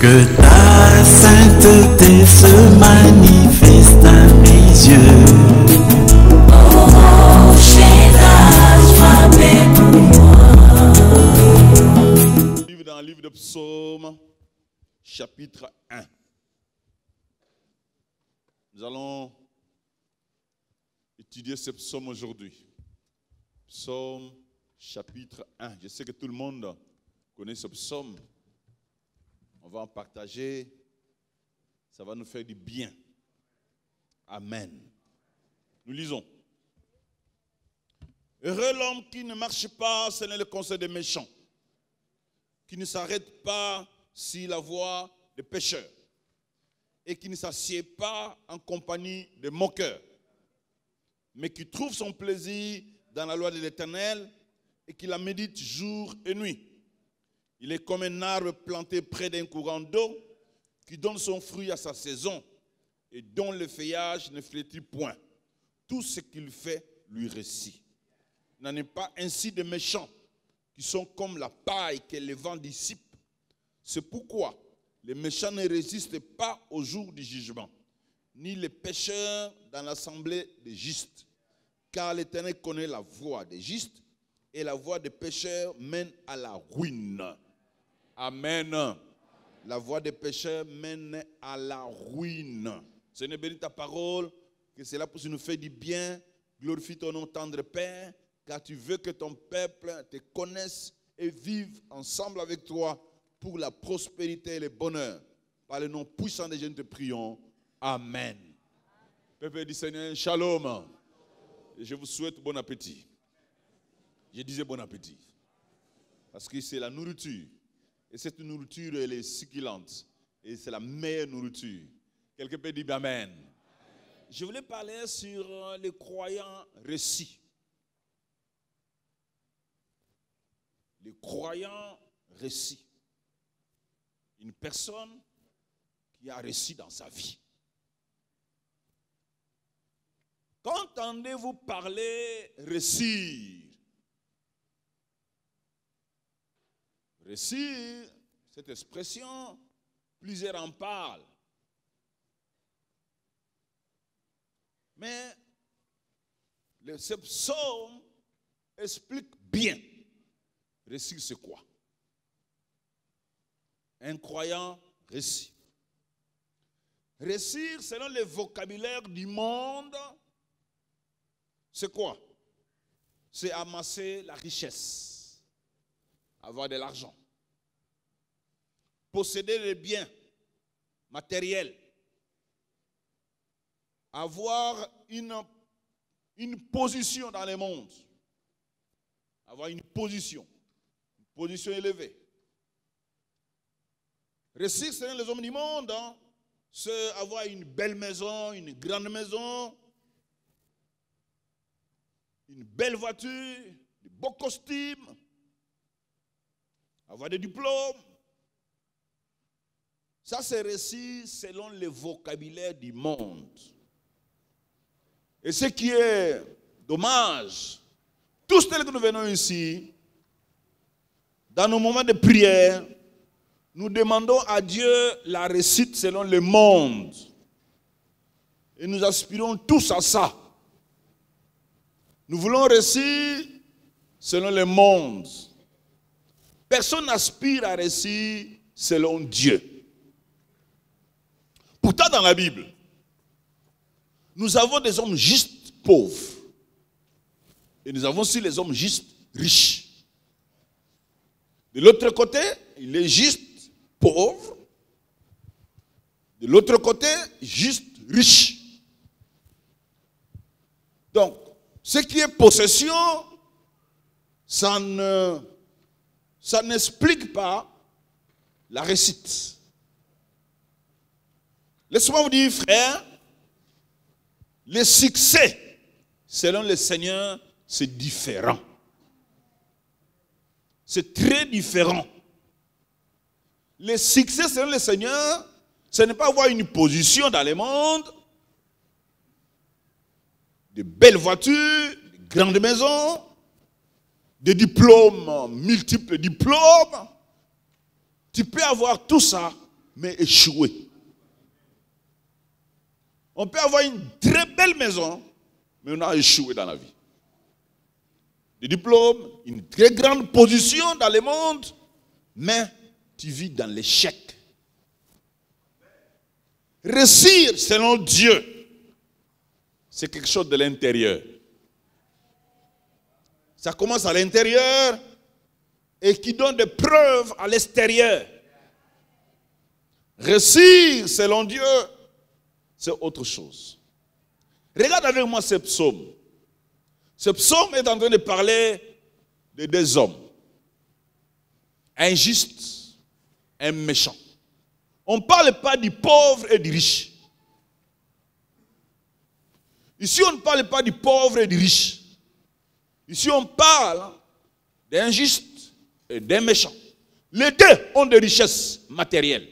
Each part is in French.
Que ta sainteté se manifeste à mes yeux. Oh, Shaddai, sois avec moi. Dans le livre de Psaume, chapitre 1. Nous allons étudier ce psaume aujourd'hui. Psaume, chapitre 1. Je sais que tout le monde connaît ce psaume. On va en partager. Ça va nous faire du bien. Amen. Nous lisons. Heureux l'homme qui ne marche pas selon le conseil des méchants, qui ne s'arrête pas sur la voie des pécheurs et qui ne s'assied pas en compagnie des moqueurs, mais qui trouve son plaisir dans la loi de l'Éternel et qui la médite jour et nuit. Il est comme un arbre planté près d'un courant d'eau qui donne son fruit à sa saison et dont le feuillage ne flétrit point. Tout ce qu'il fait lui réussit. Il n'en est pas ainsi des méchants qui sont comme la paille que le vent dissipe. C'est pourquoi les méchants ne résistent pas au jour du jugement, ni les pécheurs dans l'assemblée des justes. Car l'Éternel connaît la voie des justes et la voie des pécheurs mène à la ruine. Amen. La voie des pécheurs mène à la ruine. Seigneur, bénis ta parole, que cela puisse nous faire du bien. Glorifie ton nom, tendre Père, car tu veux que ton peuple te connaisse et vive ensemble avec toi pour la prospérité et le bonheur. Par le nom puissant de Jésus, nous te prions. Amen. Peuple du Seigneur, shalom. Et je vous souhaite bon appétit. Je disais bon appétit. Parce que c'est la nourriture. Et cette nourriture, elle est succulente. Et c'est la meilleure nourriture. Quelqu'un peut dire amen. Je voulais parler sur les croyants récits. Les croyants récits. Une personne qui a réussi dans sa vie. Quand entendez-vous parler réussir? Réussir, cette expression, plusieurs en parlent. Mais ce psaume explique bien. Réussir, c'est quoi? Un croyant réussit. Réussir, selon le vocabulaire du monde, c'est quoi? C'est amasser la richesse, avoir de l'argent, posséder les biens matériels, avoir une position dans le monde, avoir une position élevée. Réussir selon les hommes du monde, c'est avoir une belle maison, une grande maison, une belle voiture, de beaux costumes, avoir des diplômes. Ça, c'est réussir selon le vocabulaire du monde. Et ce qui est dommage, tous tels que nous venons ici, dans nos moments de prière, nous demandons à Dieu la réussite selon le monde. Et nous aspirons tous à ça. Nous voulons réussir selon le monde. Personne n'aspire à réussir selon Dieu. Pourtant, dans la Bible, nous avons des hommes justes pauvres. Et nous avons aussi les hommes justes riches. De l'autre côté, il est juste pauvre. De l'autre côté, juste riche. Donc, ce qui est possession, ça n'explique pas la réussite. Laissez-moi vous dire, frère, le succès, selon le Seigneur, c'est différent. C'est très différent. Le succès selon le Seigneur, ce n'est pas avoir une position dans le monde, de belles voitures, de grandes maisons, des diplômes, multiples diplômes. Tu peux avoir tout ça, mais échouer. On peut avoir une très belle maison, mais on a échoué dans la vie. Des diplômes, une très grande position dans le monde, mais tu vis dans l'échec. Réussir selon Dieu, c'est quelque chose de l'intérieur. Ça commence à l'intérieur et qui donne des preuves à l'extérieur. Réussir selon Dieu, c'est autre chose. Regarde avec moi ce psaume. Ce psaume est en train de parler de deux hommes. Un juste, un méchant. On ne parle pas du pauvre et du riche. Ici, on ne parle pas du pauvre et du riche. Ici, on parle d'un juste et d'un méchant. Les deux ont des richesses matérielles.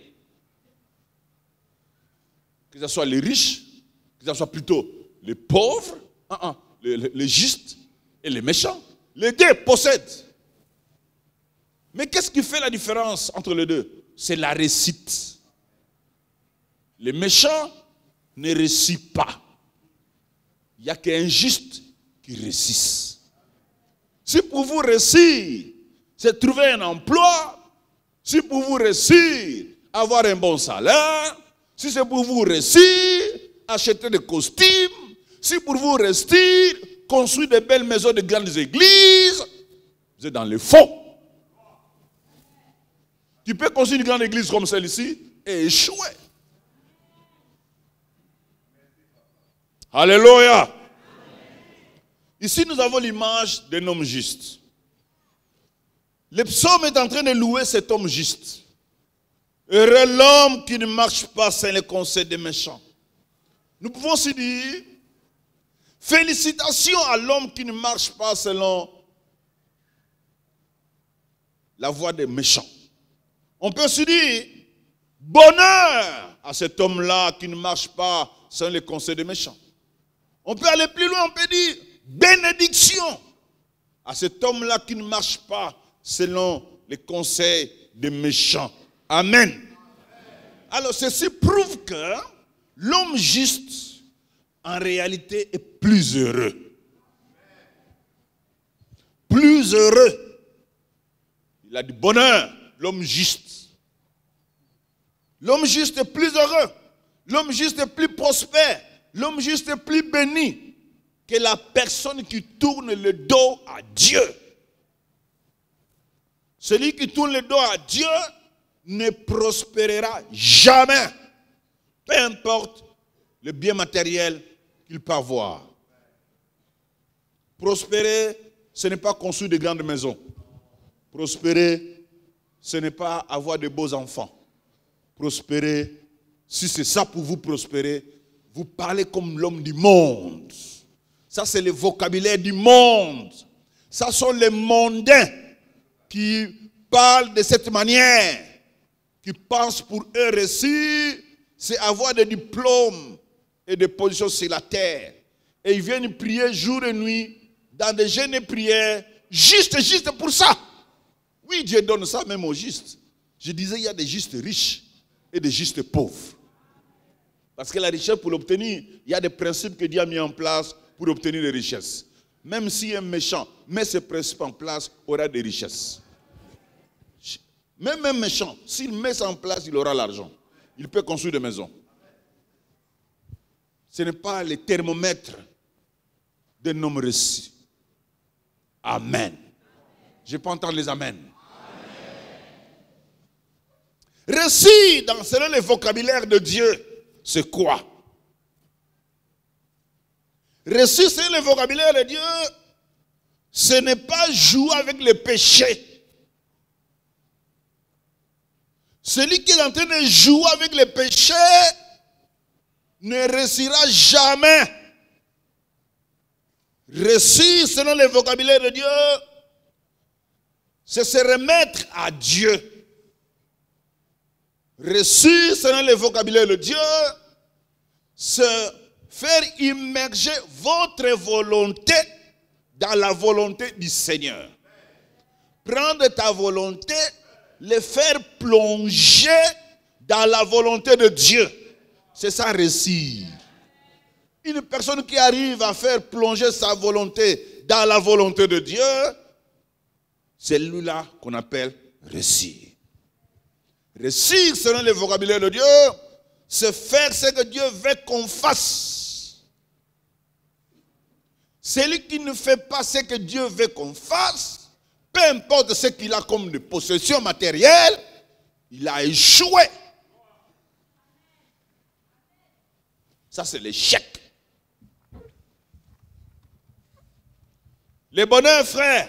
Que ce soit les riches, que ce soit plutôt les pauvres, les justes et les méchants. Les deux possèdent. Mais qu'est-ce qui fait la différence entre les deux? C'est la réussite. Les méchants ne réussissent pas. Il n'y a qu'un juste qui réussisse. Si pour vous réussir, c'est trouver un emploi, si pour vous réussir, avoir un bon salaire, si c'est pour vous réussir, acheter des costumes, si pour vous réussir, construire de belles maisons, de grandes églises, vous êtes dans le fond. Tu peux construire une grande église comme celle-ci et échouer. Alléluia. Ici, nous avons l'image d'un homme juste. Le psaume est en train de louer cet homme juste. Heureux l'homme qui ne marche pas sans le conseil des méchants. Nous pouvons aussi dire, félicitations à l'homme qui ne marche pas selon la voie des méchants. On peut aussi dire, bonheur à cet homme-là qui ne marche pas selon les conseils des méchants. On peut aller plus loin, on peut dire, bénédiction à cet homme-là qui ne marche pas selon les conseils des méchants. Amen. Alors ceci prouve que l'homme juste, en réalité, est plus heureux. Plus heureux. Il a du bonheur, l'homme juste. L'homme juste est plus heureux. L'homme juste est plus prospère. L'homme juste est plus béni que la personne qui tourne le dos à Dieu. Celui qui tourne le dos à Dieu ne prospérera jamais. Peu importe le bien matériel qu'il peut avoir. Prospérer, ce n'est pas construire de grandes maisons. Prospérer, ce n'est pas avoir de beaux enfants. Prospérer, si c'est ça pour vous prospérer, vous parlez comme l'homme du monde. Ça, c'est le vocabulaire du monde. Ça sont les mondains qui parlent de cette manière, qui pensent pour eux réussir, c'est avoir des diplômes et des positions sur la terre. Et ils viennent prier jour et nuit dans des jeûnes et prières, juste pour ça. Oui, Dieu donne ça même aux justes. Je disais, il y a des justes riches et des justes pauvres. Parce que la richesse, pour l'obtenir, il y a des principes que Dieu a mis en place pour obtenir les richesses. Même si un méchant met ses principes en place, aura des richesses. Même un méchant, s'il met ça en place, il aura l'argent. Il peut construire des maisons. Ce n'est pas le thermomètre d'un homme réussi. Amen. Je peux entendre les amen. Réussir selon le vocabulaire de Dieu, c'est quoi? Réussir selon le vocabulaire de Dieu, ce n'est pas jouer avec le péché. Celui qui est en train de jouer avec le péché ne réussira jamais. Réussir selon le vocabulaire de Dieu, c'est se remettre à Dieu. Réussir selon le vocabulaire de Dieu, c'est faire immerger votre volonté dans la volonté du Seigneur. Prendre ta volonté, le faire plonger dans la volonté de Dieu. C'est ça réussir. Une personne qui arrive à faire plonger sa volonté dans la volonté de Dieu, c'est lui-là qu'on appelle réussir. Réussir selon le vocabulaire de Dieu, c'est faire ce que Dieu veut qu'on fasse. Celui qui ne fait pas ce que Dieu veut qu'on fasse, peu importe ce qu'il a comme de possession matérielle, il a échoué. Ça, c'est l'échec. Le bonheur, frère,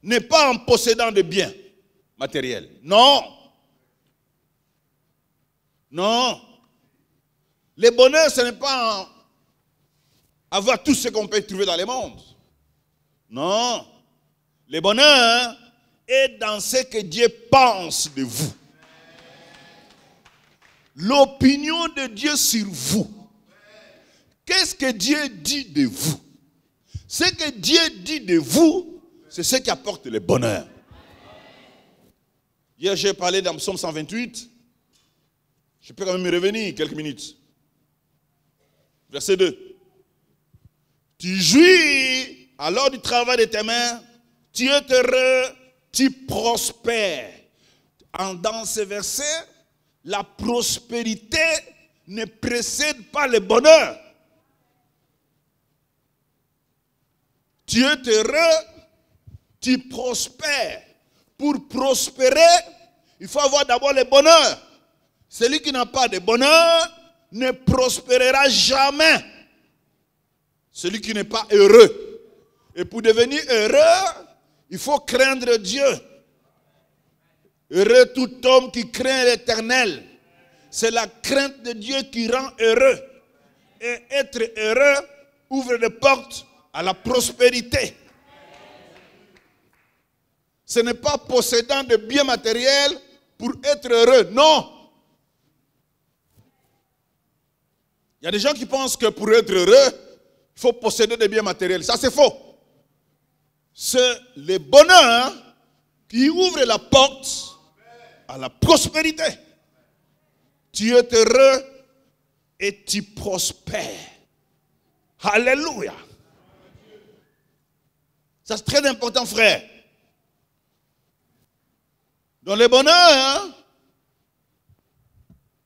n'est pas en possédant des biens matériels. Non. Non. Le bonheur, ce n'est pas en avoir tout ce qu'on peut trouver dans le monde. Non. Le bonheur est dans ce que Dieu pense de vous. L'opinion de Dieu sur vous. Qu'est-ce que Dieu dit de vous? Ce que Dieu dit de vous, c'est ce qui apporte le bonheur. Hier, j'ai parlé dans Psaume 128. Je peux quand même y revenir quelques minutes. Verset 2. Tu jouis alors du travail de tes mains, tu es heureux, tu prospères. Dans ce verset, la prospérité ne précède pas le bonheur. Tu es heureux, tu prospères. Pour prospérer, il faut avoir d'abord le bonheur. Celui qui n'a pas de bonheur ne prospérera jamais. Celui qui n'est pas heureux. Et pour devenir heureux, il faut craindre Dieu. Heureux tout homme qui craint l'Éternel. C'est la crainte de Dieu qui rend heureux. Et être heureux ouvre des portes à la prospérité. Ce n'est pas possédant de biens matériels pour être heureux. Non. Il y a des gens qui pensent que pour être heureux, il faut posséder des biens matériels. Ça, c'est faux. C'est le bonheur qui ouvre la porte à la prospérité. Tu es heureux et tu prospères. Alléluia. Ça, c'est très important, frère. Dans le bonheur,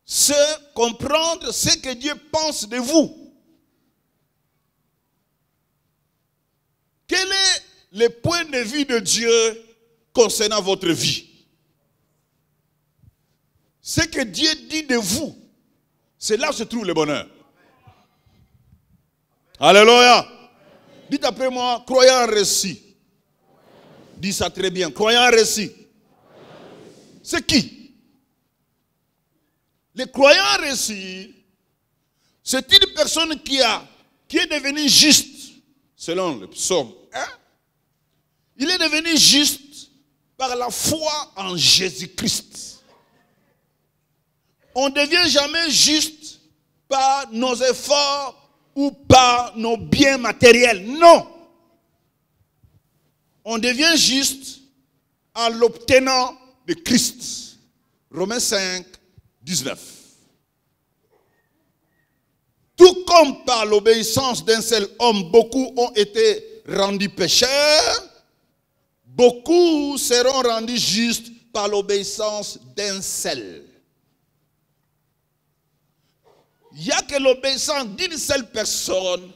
c'est comprendre ce que Dieu pense de vous. Quel est le point de vue de Dieu concernant votre vie? Ce que Dieu dit de vous, c'est là où se trouve le bonheur. Alléluia. Dites après moi, croyant en récit. Dis ça très bien, croyant en récit. C'est qui? Le croyant réussi, c'est une personne qui est devenue juste, selon le psaume 1. Il est devenu juste par la foi en Jésus-Christ. On ne devient jamais juste par nos efforts ou par nos biens matériels. Non. On devient juste en l'obtenant de Christ. Romains 5, 19. Tout comme par l'obéissance d'un seul homme, beaucoup ont été rendus pécheurs, beaucoup seront rendus justes par l'obéissance d'un seul. Il n'y a que l'obéissance d'une seule personne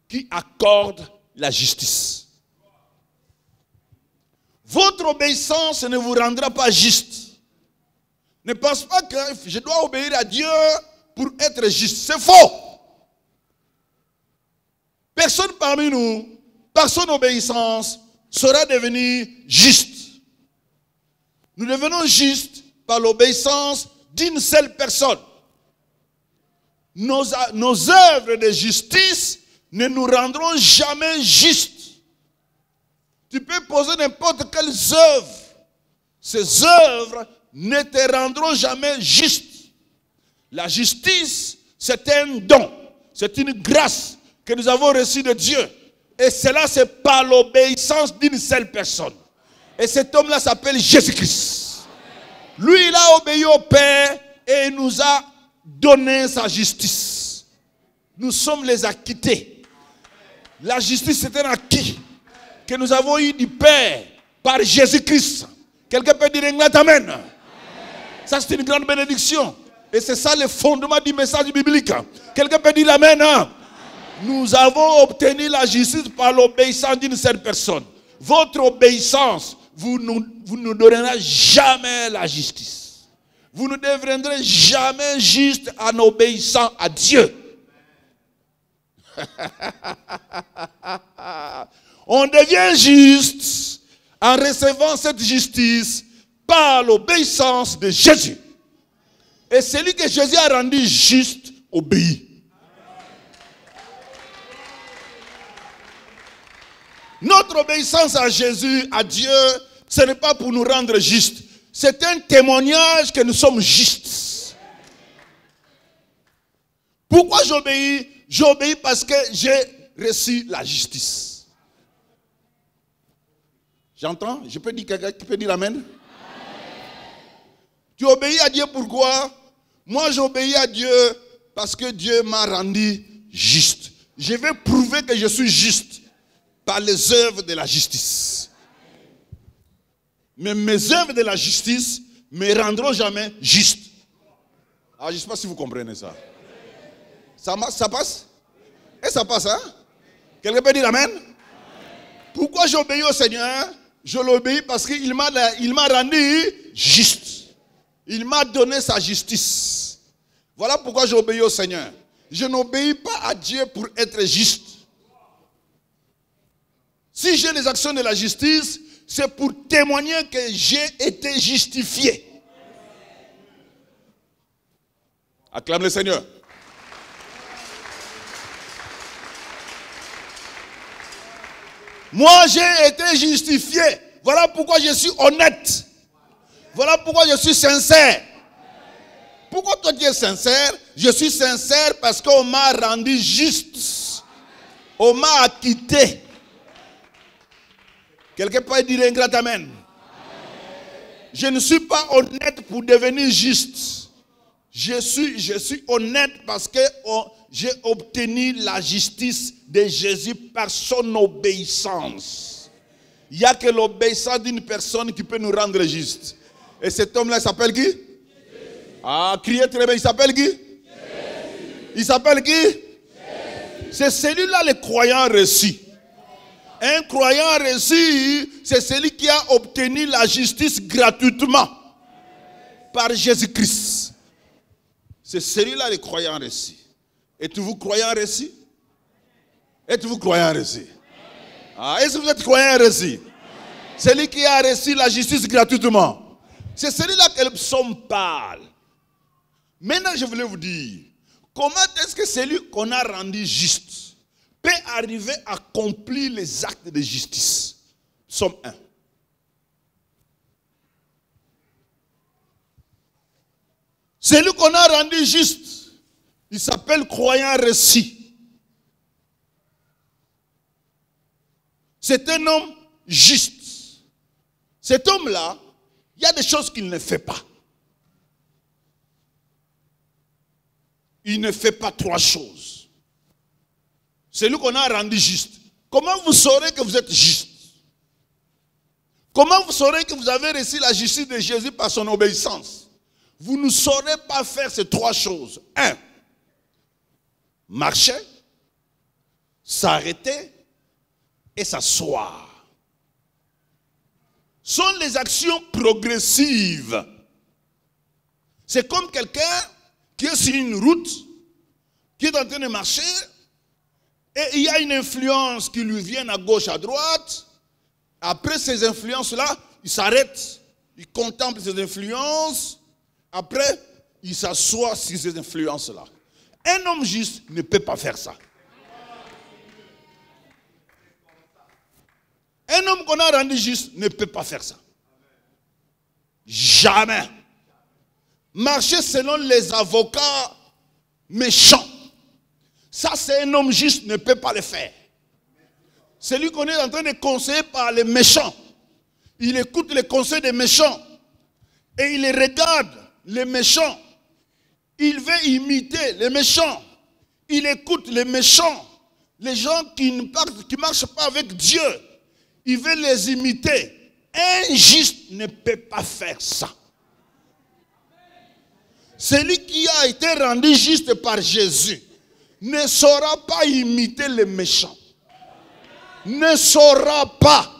qui accorde la justice. Votre obéissance ne vous rendra pas juste. Ne pense pas que je dois obéir à Dieu pour être juste. C'est faux. Personne parmi nous, par son obéissance, sera devenu juste. Nous devenons justes par l'obéissance d'une seule personne. Nos œuvres de justice ne nous rendront jamais justes. Tu peux poser n'importe quelles œuvres. Ces œuvres ne te rendront jamais juste. La justice, c'est un don. C'est une grâce que nous avons reçue de Dieu. Et cela, c'est par l'obéissance d'une seule personne. Et cet homme-là s'appelle Jésus-Christ. Lui, il a obéi au Père et il nous a donné sa justice. Nous sommes les acquittés. La justice, c'est un acquis que nous avons eu du Père par Jésus-Christ. Quelqu'un peut dire Amen. Ça, c'est une grande bénédiction. Et c'est ça le fondement du message biblique. Quelqu'un peut dire Amen. Nous avons obtenu la justice par l'obéissance d'une seule personne. Votre obéissance vous ne donnerez jamais la justice. Vous ne deviendrez jamais juste en obéissant à Dieu. On devient juste en recevant cette justice par l'obéissance de Jésus. Et celui que Jésus a rendu juste obéit. Notre obéissance à Jésus, à Dieu, ce n'est pas pour nous rendre justes. C'est un témoignage que nous sommes justes. Pourquoi j'obéis? J'obéis parce que j'ai reçu la justice. J'entends? Je peux dire quelqu'un qui peut dire Amen? Amen. Tu obéis à Dieu pourquoi? Moi j'obéis à Dieu parce que Dieu m'a rendu juste. Je vais prouver que je suis juste par les œuvres de la justice. Mais mes œuvres de la justice ne me rendront jamais juste. Alors, je ne sais pas si vous comprenez ça. Ça passe? Et ça passe, hein? Quelqu'un peut dire Amen? Pourquoi j'obéis au Seigneur? Je l'obéis parce qu'il m'a rendu juste. Il m'a donné sa justice. Voilà pourquoi j'obéis au Seigneur. Je n'obéis pas à Dieu pour être juste. Si j'ai les actions de la justice, c'est pour témoigner que j'ai été justifié. Acclame le Seigneur. Moi, j'ai été justifié. Voilà pourquoi je suis honnête. Voilà pourquoi je suis sincère. Pourquoi toi tu es sincère? Je suis sincère parce qu'on m'a rendu juste. On m'a acquitté. Quelqu'un peut dire un grand Amen. Je ne suis pas honnête pour devenir juste. Je suis honnête parce que j'ai obtenu la justice de Jésus par son obéissance. Il n'y a que l'obéissance d'une personne qui peut nous rendre justes. Et cet homme-là, il s'appelle qui? Jésus. Ah, criez très bien, il s'appelle qui? Jésus. Il s'appelle qui? Jésus. C'est celui-là le croyant reçu. Un croyant reçu, c'est celui qui a obtenu la justice gratuitement par Jésus-Christ. C'est celui-là le croyant reçu. Êtes-vous croyant reçu? Êtes-vous croyant reçu? Ah, est-ce que vous êtes croyant reçu? Celui qui a reçu la justice gratuitement. C'est celui-là que le psaume parle. Maintenant, je voulais vous dire, comment est-ce que celui qu'on a rendu juste peut arriver à accomplir les actes de justice? Psaume 1. Celui qu'on a rendu juste, il s'appelle croyant reçu. C'est un homme juste. Cet homme-là, il y a des choses qu'il ne fait pas. Il ne fait pas trois choses. C'est lui qu'on a rendu juste. Comment vous saurez que vous êtes juste? Comment vous saurez que vous avez reçu la justice de Jésus par son obéissance? Vous ne saurez pas faire ces trois choses. 1. Marcher, s'arrêter et s'asseoir. Sont les actions progressives. C'est comme quelqu'un qui est sur une route, qui est en train de marcher, et il y a une influence qui lui vient à gauche, à droite. Après ces influences-là, il s'arrête, il contemple ces influences. Après, il s'assoit sur ces influences-là. Un homme juste ne peut pas faire ça. Un homme qu'on a rendu juste ne peut pas faire ça. Jamais. Marcher selon les avocats méchants. Ça, c'est un homme juste ne peut pas le faire. Celui qu'on est en train de conseiller par les méchants. Il écoute les conseils des méchants. Et il regarde les méchants. Il veut imiter les méchants. Il écoute les méchants. Les gens qui ne marchent pas avec Dieu. Il veut les imiter. Un juste ne peut pas faire ça. Celui qui a été rendu juste par Jésus ne saura pas imiter les méchants. Ne saura pas.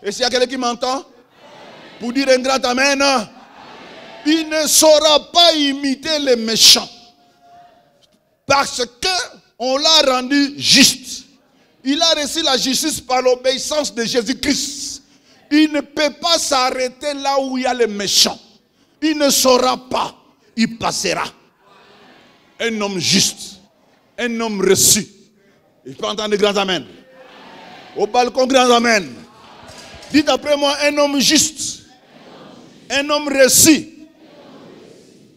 Et s'il y a quelqu'un qui m'entend, pour dire un grand amen, il ne saura pas imiter les méchants. Parce qu'on l'a rendu juste. Il a reçu la justice par l'obéissance de Jésus-Christ. Il ne peut pas s'arrêter là où il y a les méchants. Il ne saura pas. Il passera. Un homme juste. Un homme reçu. Il peut entendre grand amen. Au balcon, grand amen. Dites après moi, un homme juste. Un homme reçu.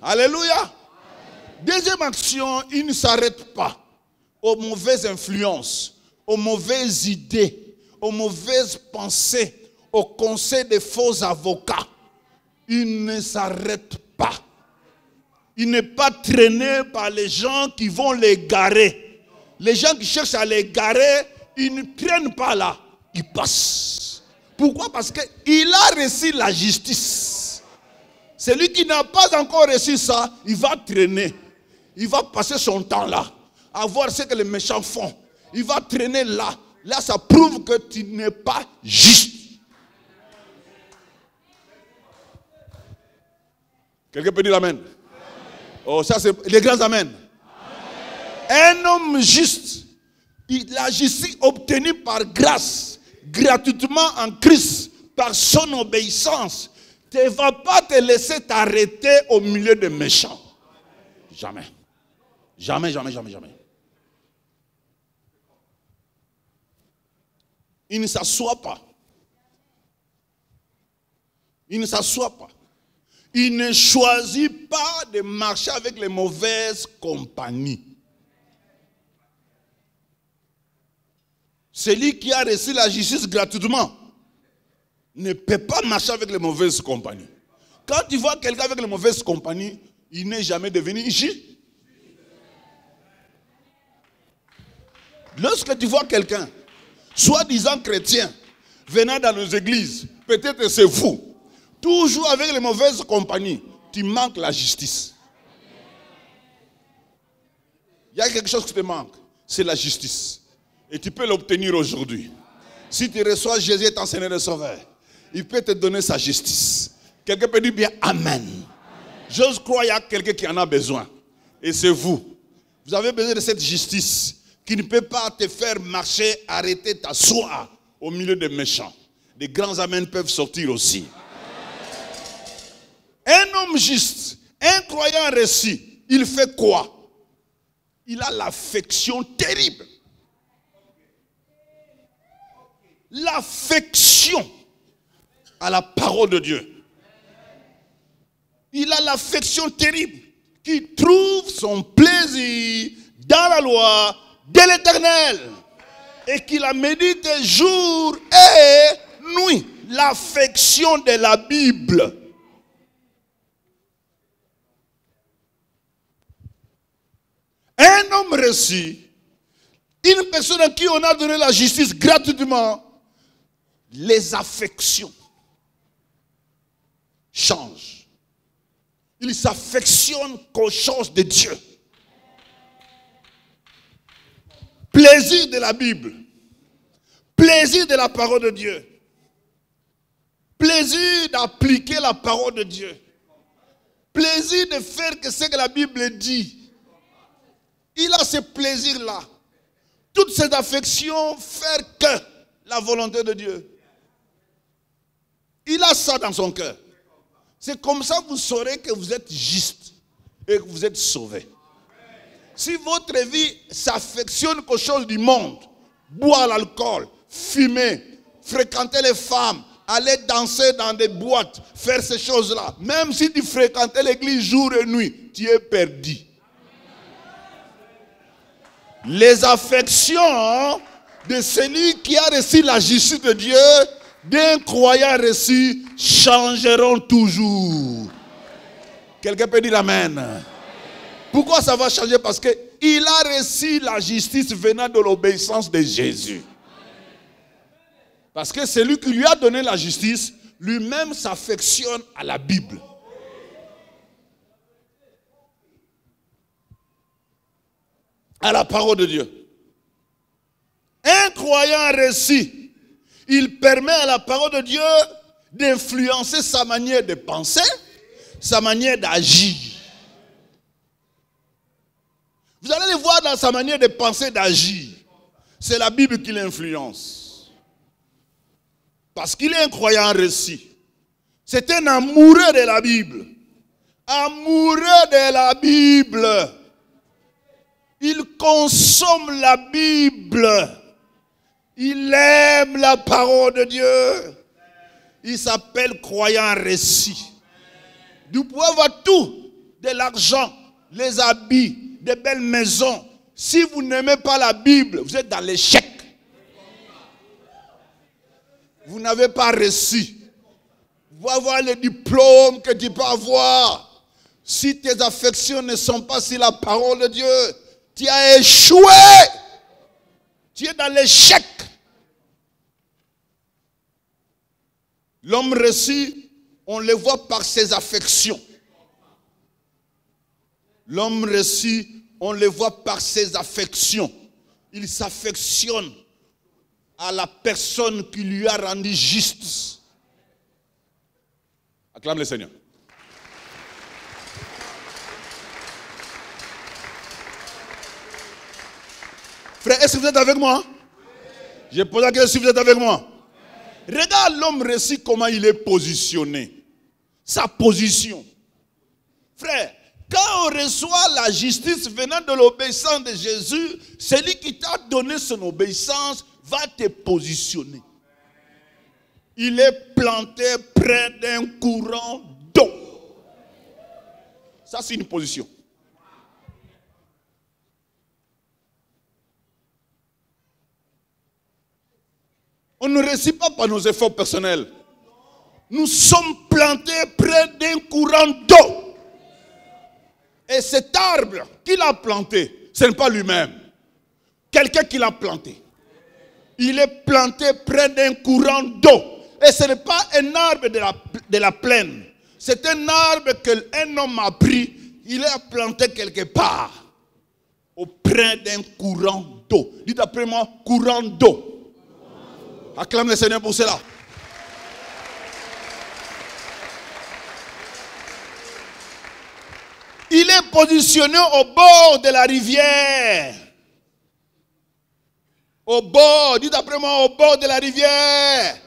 Alléluia. Deuxième action, il ne s'arrête pas aux mauvaises influences, aux mauvaises idées, aux mauvaises pensées, aux conseils des faux avocats. Il ne s'arrête pas. Il n'est pas traîné par les gens qui vont l'égarer. Les gens qui cherchent à l'égarer, ils ne traînent pas là. Ils passent. Pourquoi? Parce qu'il a reçu la justice. Celui qui n'a pas encore reçu ça, il va traîner. Il va passer son temps là, à voir ce que les méchants font. Il va traîner là. Là, ça prouve que tu n'es pas juste. Quelqu'un peut dire amen? Oh, ça c'est les grands amen. Un homme juste, la justice obtenue par grâce, gratuitement en Christ, par son obéissance, ne va pas te laisser t'arrêter au milieu des méchants. Jamais. Jamais, jamais, jamais, jamais. Il ne s'assoit pas. Il ne s'assoit pas. Il ne choisit pas de marcher avec les mauvaises compagnies. Celui qui a reçu la justice gratuitement ne peut pas marcher avec les mauvaises compagnies. Quand tu vois quelqu'un avec les mauvaises compagnies, il n'est jamais devenu juste. Lorsque tu vois quelqu'un, soi-disant chrétien, venant dans nos églises, peut-être c'est vous, toujours avec les mauvaises compagnies, tu manques la justice. Il y a quelque chose qui te manque, c'est la justice. Et tu peux l'obtenir aujourd'hui. Si tu reçois Jésus et ton Seigneur et Sauveur, il peut te donner sa justice. Quelqu'un peut dire bien Amen. J'ose croire qu'il y a quelqu'un qui en a besoin. Et c'est vous. Vous avez besoin de cette justice qui ne peut pas te faire marcher, arrêter, t'asseoir au milieu des méchants. Des grands amens peuvent sortir aussi. Un homme juste, un croyant reçu, il fait quoi? Il a l'affection terrible. L'affection à la parole de Dieu. Il a l'affection terrible qui trouve son plaisir dans la loi de l'Éternel et qui la médite jour et nuit. L'affection de la Bible. Un homme reçu, une personne à qui on a donné la justice gratuitement, les affections changent. Il s'affectionne qu'aux choses de Dieu. Plaisir de la Bible. Plaisir de la parole de Dieu. Plaisir d'appliquer la parole de Dieu. Plaisir de faire ce que la Bible dit. Il a ce plaisir-là. Toutes ces affections faire que la volonté de Dieu. Il a ça dans son cœur. C'est comme ça que vous saurez que vous êtes juste et que vous êtes sauvé. Si votre vie s'affectionne qu'aux choses du monde, boire l'alcool, fumer, fréquenter les femmes, aller danser dans des boîtes, faire ces choses-là, même si tu fréquentais l'église jour et nuit, tu es perdu. Les affections de celui qui a reçu la justice de Dieu d'un croyant reçu changeront toujours. Quelqu'un peut dire amen. Pourquoi ça va changer? Parce qu'il a reçu la justice venant de l'obéissance de Jésus. Parce que celui qui lui a donné la justice, lui-même s'affectionne à la Bible. À la parole de Dieu. Un croyant reçu, il permet à la parole de Dieu d'influencer sa manière de penser, sa manière d'agir. Vous allez le voir dans sa manière de penser, d'agir. C'est la Bible qui l'influence. Parce qu'il est un croyant reçu. C'est un amoureux de la Bible. Amoureux de la Bible. Il consomme la Bible. Il aime la parole de Dieu. Il s'appelle croyant reçu. Vous pouvez avoir tout. De l'argent, les habits, des belles maisons. Si vous n'aimez pas la Bible, vous êtes dans l'échec. Vous n'avez pas reçu. Vous pouvez avoir le diplôme que tu peux avoir. Si tes affections ne sont pas sur la parole de Dieu, tu as échoué. Tu es dans l'échec. L'homme reçu, on le voit par ses affections. L'homme reçu, on le voit par ses affections. Il s'affectionne à la personne qui lui a rendu juste. Acclame le Seigneur. Frère, est-ce que vous êtes avec moi? Je pose la question si vous êtes avec moi. Regarde l'homme reçu, comment il est positionné. Sa position. Frère, quand on reçoit la justice venant de l'obéissance de Jésus, celui qui t'a donné son obéissance va te positionner. Il est planté près d'un courant d'eau. Ça, c'est une position. On ne réussit pas par nos efforts personnels. Nous sommes plantés près d'un courant d'eau. Et cet arbre qu'il a planté, ce n'est pas lui-même. Quelqu'un qui l'a planté. Il est planté près d'un courant d'eau. Et ce n'est pas un arbre de la plaine. C'est un arbre qu'un homme a pris. Il est planté quelque part. Auprès d'un courant d'eau. Dites après moi, courant d'eau. Acclame le Seigneur pour cela. Il est positionné au bord de la rivière. Au bord, dites après moi, au bord de la rivière.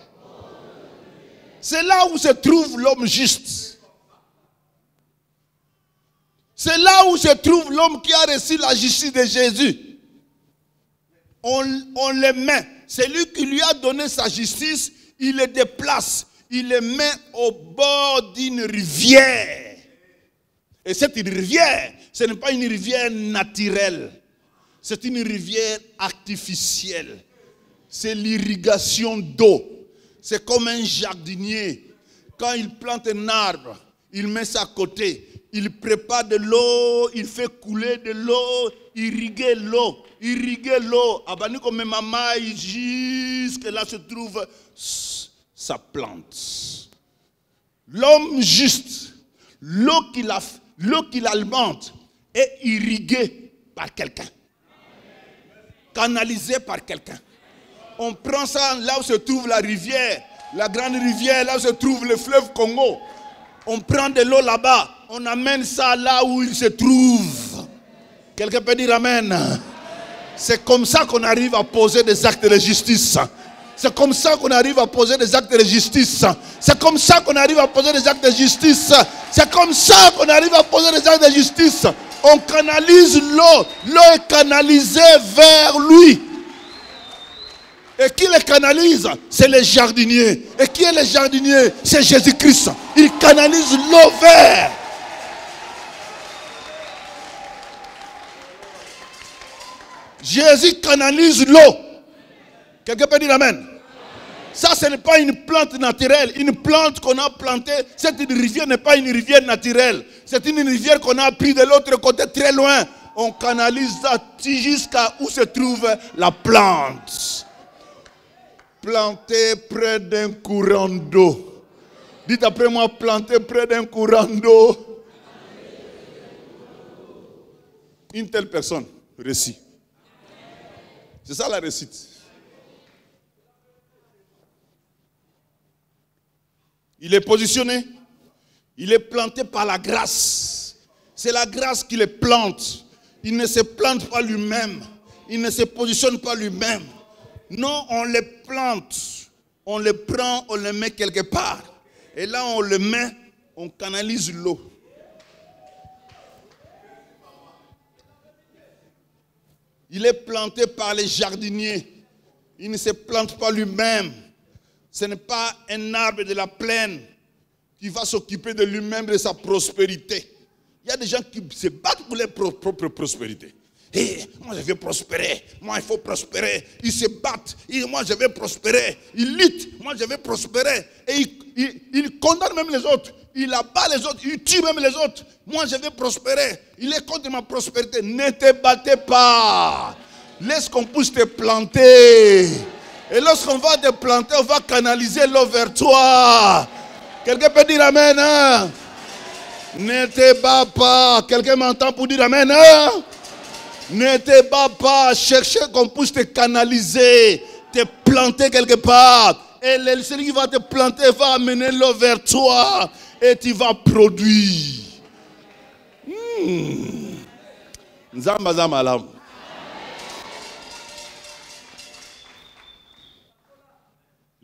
C'est là où se trouve l'homme juste. C'est là où se trouve l'homme qui a reçu la justice de Jésus. On le met. Celui qui lui a donné sa justice, il le déplace. Il le met au bord d'une rivière. Et cette rivière, ce n'est pas une rivière naturelle. C'est une rivière artificielle. C'est l'irrigation d'eau. C'est comme un jardinier. Quand il plante un arbre, il met ça à côté. Il prépare de l'eau, il fait couler de l'eau, irriguer l'eau. Irriguer l'eau. Abani comme maman, jusque là se trouve sa plante. L'homme juste, l'eau qu'il alimente est irriguée par quelqu'un. Canalisée par quelqu'un. On prend ça là où se trouve la rivière, la grande rivière, là où se trouve le fleuve Congo. On prend de l'eau là-bas, on amène ça là où il se trouve. Quelqu'un peut dire amen. C'est comme ça qu'on arrive à poser des actes de justice. C'est comme ça qu'on arrive à poser des actes de justice. C'est comme ça qu'on arrive à poser des actes de justice. C'est comme ça qu'on arrive à poser des actes de justice. On canalise l'eau. L'eau est canalisée vers lui. Et qui les canalise? C'est les jardiniers. Et qui est le jardinier? C'est Jésus-Christ. Il canalise l'eau vers. Jésus canalise l'eau. Quelqu'un peut dire amen. Ça, ce n'est pas une plante naturelle. Une plante qu'on a plantée, cette rivière n'est pas une rivière naturelle. C'est une rivière qu'on a prise de l'autre côté, très loin. On canalise ça jusqu'à où se trouve la plante. Plantée près d'un courant d'eau. Dites après moi, plantée près d'un courant d'eau. Une telle personne réussit. C'est ça la réussite. Il est positionné. Il est planté par la grâce. C'est la grâce qui le plante. Il ne se plante pas lui-même. Il ne se positionne pas lui-même. Non, on le plante. On le prend, on le met quelque part. Et là, on le met, on canalise l'eau. Il est planté par les jardiniers. Il ne se plante pas lui-même. Ce n'est pas un arbre de la plaine qui va s'occuper de lui-même, de sa prospérité. Il y a des gens qui se battent pour leur propre prospérité. Et moi je vais prospérer, moi il faut prospérer. Ils se battent, moi je vais prospérer. Ils luttent, moi je vais prospérer. Et ils condamnent même les autres. Il abat les autres, il tue même les autres. Moi je vais prospérer. Il est contre ma prospérité. Ne te battez pas. Laisse qu'on puisse te planter. Et lorsqu'on va te planter, on va canaliser l'eau vers toi. Quelqu'un peut dire amen, hein? Ne te bats pas. Quelqu'un m'entend pour dire amen, hein? Ne te bats pas. Cherchez qu'on puisse te canaliser, te planter quelque part. Et celui qui va te planter va amener l'eau vers toi. Et tu vas produire. Nzamba zamalam.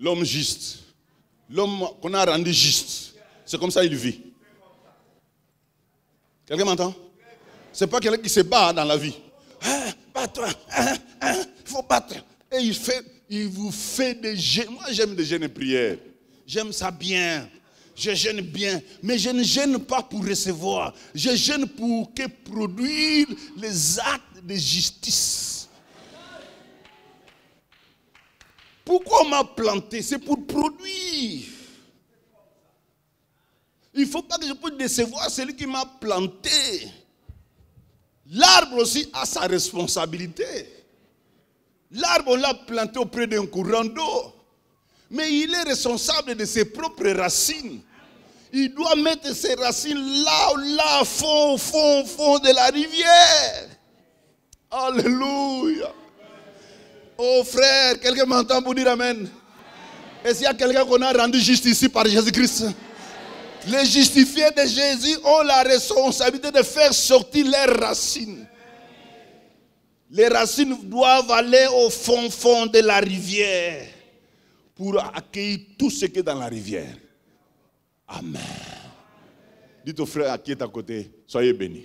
L'homme juste, l'homme qu'on a rendu juste, c'est comme ça qu'il vit. Quelqu'un m'entend? C'est pas quelqu'un qui se bat dans la vie. Bats-toi, il faut battre. Et il vous fait des jeûnes. Moi j'aime des jeûnes et prières. J'aime ça bien. Je jeûne bien. Mais je ne jeûne pas pour recevoir. Je jeûne pour que produire les actes de justice. Pourquoi on m'a planté? C'est pour produire. Il ne faut pas que je puisse décevoir celui qui m'a planté. L'arbre aussi a sa responsabilité. L'arbre, on l'a planté auprès d'un courant d'eau. Mais il est responsable de ses propres racines. Il doit mettre ses racines là, fond de la rivière. Alléluia. Oh frère, quelqu'un m'entend pour dire amen? Est-ce qu'il y a quelqu'un qu'on a rendu juste ici par Jésus-Christ? Les justifiés de Jésus ont la responsabilité de faire sortir leurs racines. Les racines doivent aller au fond de la rivière pour accueillir tout ce qui est dans la rivière. Amen. Dites au frère qui est à côté, soyez bénis.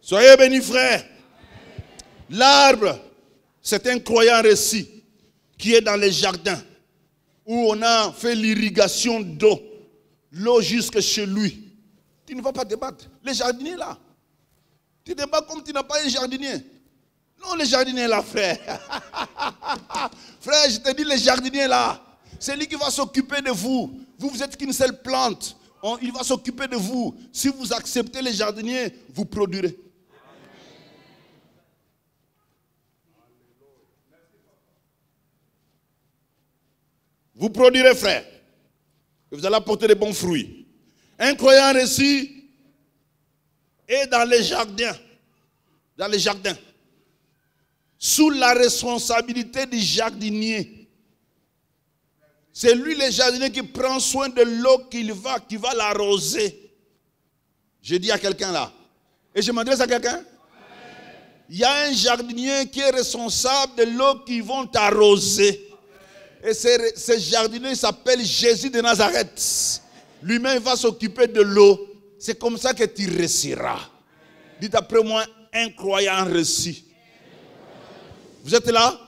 Soyez bénis, frère. L'arbre, c'est un croyant récit qui est dans les jardins où on a fait l'irrigation d'eau, l'eau jusque chez lui. Tu ne vas pas te battre. Les jardiniers là, tu te bats comme tu n'as pas un jardinier. Non, les jardiniers là, frère. Frère, je te dis, les jardiniers là, c'est lui qui va s'occuper de vous. Vous êtes qu'une seule plante. Il va s'occuper de vous. Si vous acceptez les jardiniers, vous produirez. Vous produirez, frère. Et vous allez apporter de bons fruits. Un croyant réussi est dans les jardins. Dans les jardins. Sous la responsabilité du jardinier. C'est lui, le jardinier, qui prend soin de l'eau qui va l'arroser. Je dis à quelqu'un là. Et je m'adresse à quelqu'un. Il y a un jardinier qui est responsable de l'eau qui vont t'arroser. Et ce jardinier s'appelle Jésus de Nazareth. Lui-même va s'occuper de l'eau. C'est comme ça que tu réussiras. Dites après moi, un croyant réussi. Vous êtes là?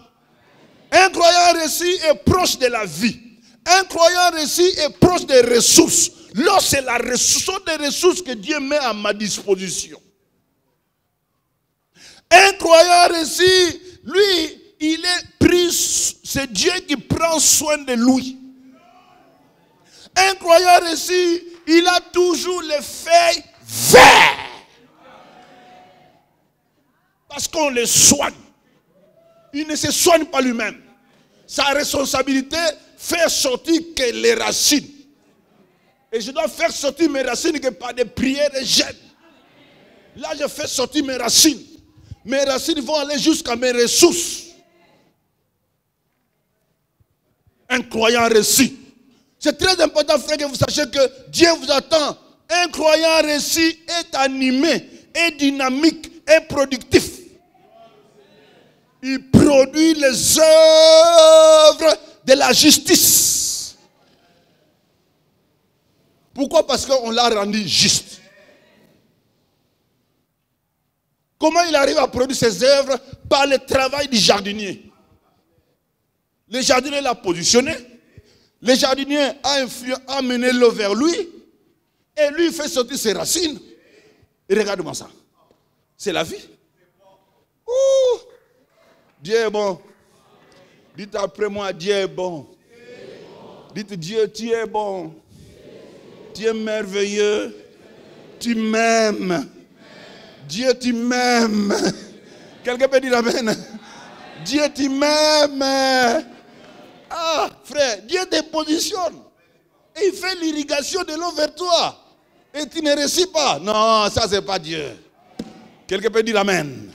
Un croyant réussi est proche de la vie. Un croyant réussi est proche des ressources. L'eau, c'est la ressource, sont des ressources que Dieu met à ma disposition. Un croyant réussi lui, il est pris, c'est Dieu qui prend soin de lui. Un croyant réussi, il a toujours les feuilles vertes. Parce qu'on les soigne. Il ne se soigne pas lui-même. Sa responsabilité, faire sortir que les racines. Et je dois faire sortir mes racines que par des prières et jeûnes. Là, je fais sortir mes racines. Mes racines vont aller jusqu'à mes ressources. Un croyant réussi. C'est très important, frère, que vous sachiez que Dieu vous attend. Un croyant réussi est animé, est dynamique, est productif. Il produit les œuvres de la justice. Pourquoi? Parce qu'on l'a rendu juste. Comment il arrive à produire ses œuvres? Par le travail du jardinier. Le jardinier l'a positionné. Le jardinier a amené l'eau vers lui. Et lui fait sortir ses racines. Et regarde-moi ça. C'est la vie. Ouh. Dieu est bon. Dites après moi, Dieu est bon. Dites Dieu, tu es bon. Tu es merveilleux. Tu m'aimes. Dieu, tu m'aimes. Quelqu'un peut dire amen. Dieu, tu m'aimes. Ah, frère, Dieu te positionne. Et il fait l'irrigation de l'eau vers toi. Et tu ne réussis pas. Non, ça, c'est pas Dieu. Quelqu'un peut dire amen.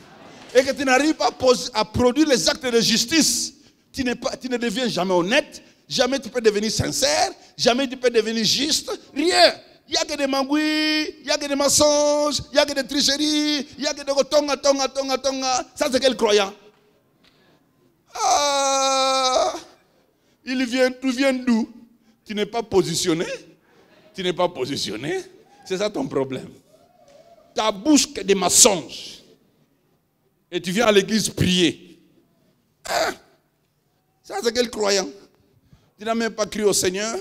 Et que tu n'arrives pas à produire les actes de justice. Tu ne deviens jamais honnête. Jamais tu peux devenir sincère. Jamais tu peux devenir juste. Rien. Il n'y a que des mangouilles, il n'y a que des mensonges, il n'y a que des tricheries, il n'y a que des tonga. Ça, c'est quel croyant? Ah, tu viens d'où? Tu n'es pas positionné. Tu n'es pas positionné. C'est ça ton problème. Ta bouche que des mensonges. Et tu viens à l'église prier. Ah, ça, c'est quel croyant? Tu n'as même pas cru au Seigneur.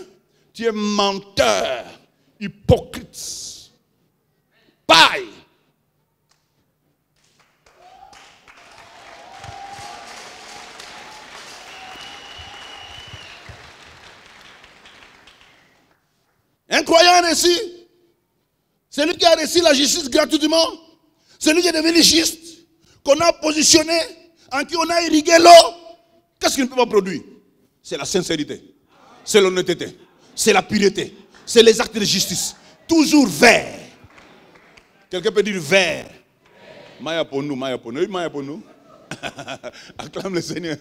Tu es menteur. Hypocrite. Paille. Un croyant réussi, celui qui a reçu la justice gratuitement, celui qui est devenu juste, qu'on a positionné, en qui on a irrigué l'eau, qu'est-ce qu'il ne peut pas produire? C'est la sincérité, c'est l'honnêteté, c'est la pureté. C'est les actes de justice. Toujours vert. Quelqu'un peut dire vert. Maya pour nous, Maya pour nous. Oui, Maya pour nous. Acclame le Seigneur.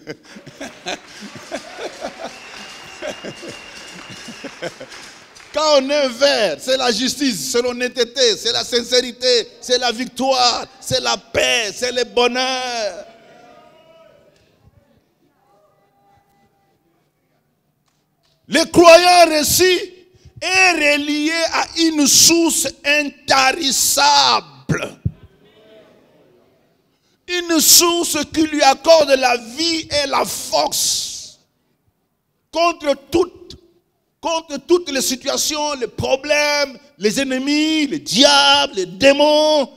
Quand on est vert, c'est la justice, c'est l'honnêteté, c'est la sincérité, c'est la victoire, c'est la paix, c'est le bonheur. Les croyants réussis est relié à une source intarissable. Une source qui lui accorde la vie et la force contre toutes les situations, les problèmes, les ennemis, les diables, les démons.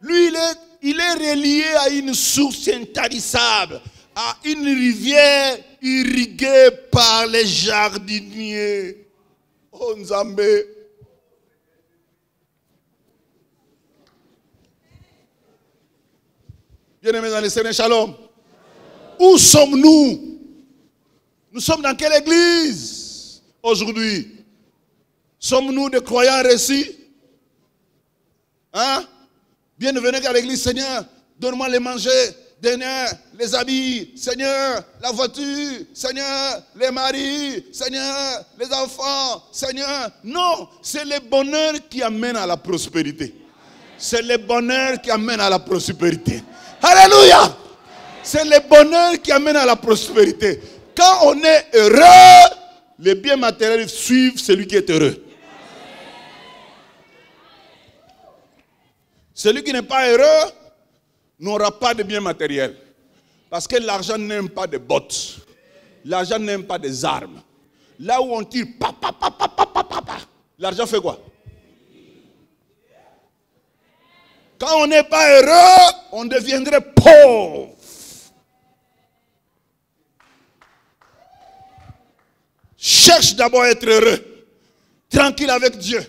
Lui, il est relié à une source intarissable, à une rivière irriguée par les jardiniers. Oh Nzambe. Bien-aimés dans le Seigneur, shalom. Où sommes-nous? Nous sommes dans quelle église aujourd'hui? Sommes-nous des croyants réussis? Hein? Bienvenue à l'église, Seigneur. Donne-moi les manger. Seigneur, les habits, Seigneur, la voiture, Seigneur, les maris, Seigneur, les enfants, Seigneur. Non, c'est le bonheur qui amène à la prospérité. C'est le bonheur qui amène à la prospérité. Alléluia! C'est le bonheur qui amène à la prospérité. Quand on est heureux, les biens matériels suivent celui qui est heureux. Celui qui n'est pas heureux n'aura pas de biens matériels. Parce que l'argent n'aime pas des bottes. L'argent n'aime pas des armes. Là où on tire, l'argent fait quoi? Quand on n'est pas heureux, on deviendrait pauvre. cherche d'abord à être heureux, tranquille avec Dieu.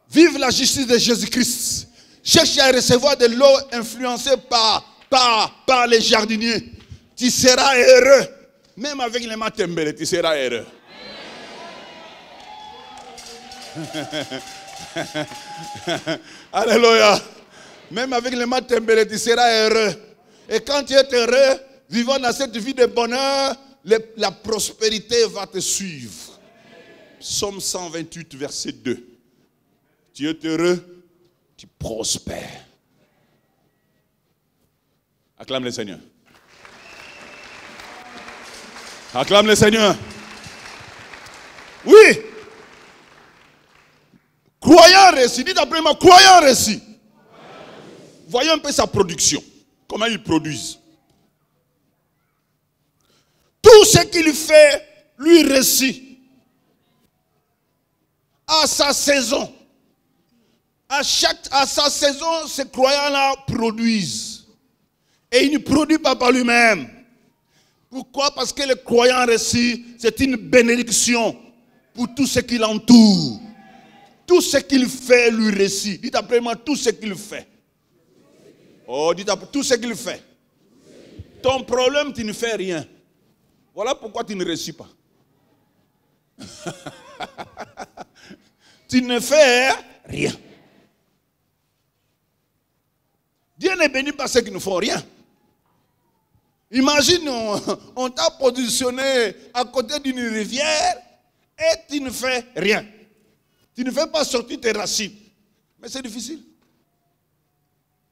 Vive la justice de Jésus-Christ. Cherche à recevoir de l'eau influencée par les jardiniers. Tu seras heureux. Même avec les matembele, tu seras heureux. Alléluia. Même avec les matembele, tu seras heureux. Et quand tu es heureux, vivant dans cette vie de bonheur, la prospérité va te suivre. Psaume 128, verset 2. Tu es heureux, tu prospères. Acclame le Seigneur. Acclame le Seigneur. Oui. Croyant récit. Dites après moi, croyant récit. Voyons un peu sa production. Comment il produise. Tout ce qu'il fait, lui réussit. À sa saison. À sa saison, ces croyants-là produisent. Et il ne produit pas par lui-même. Pourquoi? Parce que le croyant réussi, c'est une bénédiction pour tout ce qui l'entoure. Tout ce qu'il fait lui réussit. Dites après moi, tout ce qu'il fait. Oh, dites après, tout ce qu'il fait. Ton problème, tu ne fais rien. Voilà pourquoi tu ne réussis pas. Tu ne fais rien. Dieu n'est béni par ceux qui ne font rien. Imagine, on t'a positionné à côté d'une rivière et tu ne fais rien. Tu ne fais pas sortir tes racines. Mais c'est difficile.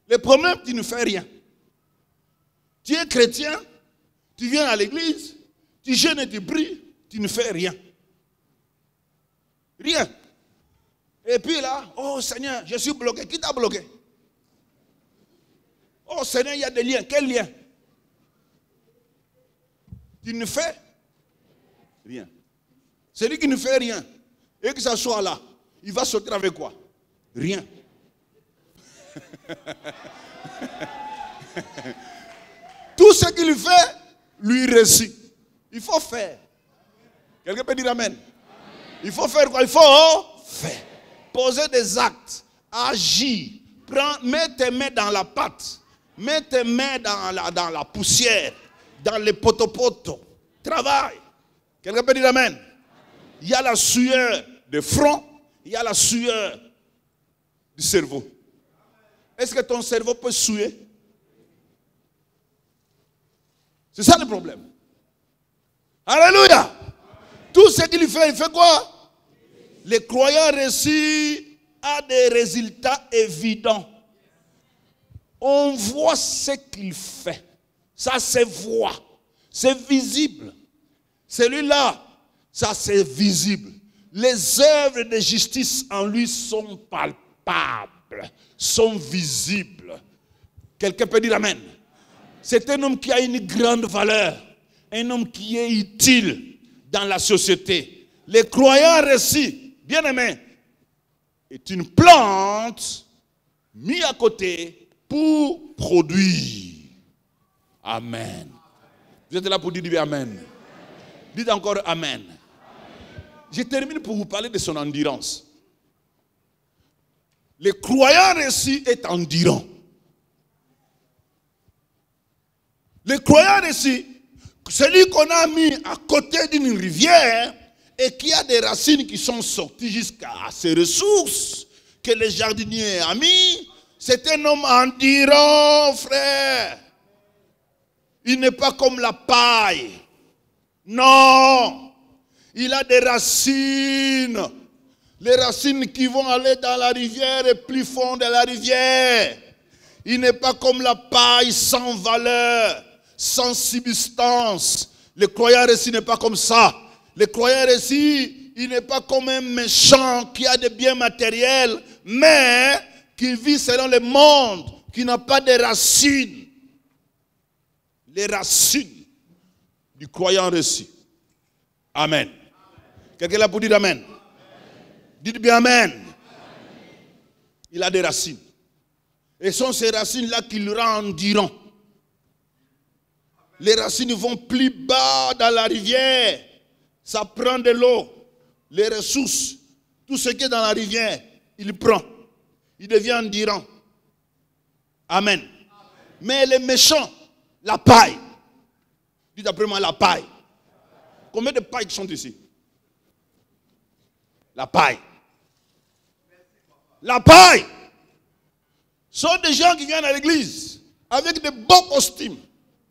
Le problème, tu ne fais rien. Tu es chrétien, tu viens à l'église, tu jeûnes et tu pries, tu ne fais rien. Rien. Et puis là, oh Seigneur, je suis bloqué. Qui t'a bloqué? Oh Seigneur, il y a des liens. Quels liens? Tu ne fais rien. Celui qui ne fait rien, et que ça soit là, il va sortir avec quoi? Rien. Tout ce qu'il fait, lui réussit. Il faut faire. Quelqu'un peut dire amen? Il faut faire quoi? Il faut faire. Poser des actes. Agir. Mets tes mains dans la pâte. Mets tes mains dans la poussière. Dans les potopoto. Travaille. Quelqu'un peut dire amen? Il y a la sueur de front. Il y a la sueur du cerveau. Est-ce que ton cerveau peut suer? C'est ça le problème. Alléluia. Tout ce qu'il fait, il fait quoi? Les croyants réussis à des résultats évidents. On voit ce qu'il fait. Ça se voit. C'est visible. Celui-là, ça c'est visible. Les œuvres de justice en lui sont palpables, sont visibles. Quelqu'un peut dire amen. C'est un homme qui a une grande valeur. Un homme qui est utile dans la société. Les croyants réussis, bien aimés, est une plante mise à côté pour produire. Amen. Vous êtes là pour dire amen. Dites encore amen. Je termine pour vous parler de son endurance. Le croyant réussi est endurant. Le croyant réussi, celui qu'on a mis à côté d'une rivière et qui a des racines qui sont sorties jusqu'à ses ressources que le jardinier a mis, c'est un homme endurant, frère. Il n'est pas comme la paille. Non. Il a des racines. Les racines qui vont aller dans la rivière et plus fond de la rivière. Il n'est pas comme la paille sans valeur, sans substance. Le croyant réussi n'est pas comme ça. Le croyant réussi, il n'est pas comme un méchant qui a des biens matériels, mais qui vit selon le monde, qui n'a pas de racines. Les racines du croyant réussi. Amen. Quelqu'un là pour dire amen? Dites bien amen. Il a des racines. Et ce sont ces racines-là qui le rendent endurant. Les racines vont plus bas dans la rivière. Ça prend de l'eau, les ressources, tout ce qui est dans la rivière, il prend. Il devient endurant. Amen. Mais les méchants, la paille. Dites après moi la paille. Combien de pailles sont ici? La paille. La paille. Ce sont des gens qui viennent à l'église avec de beaux costumes,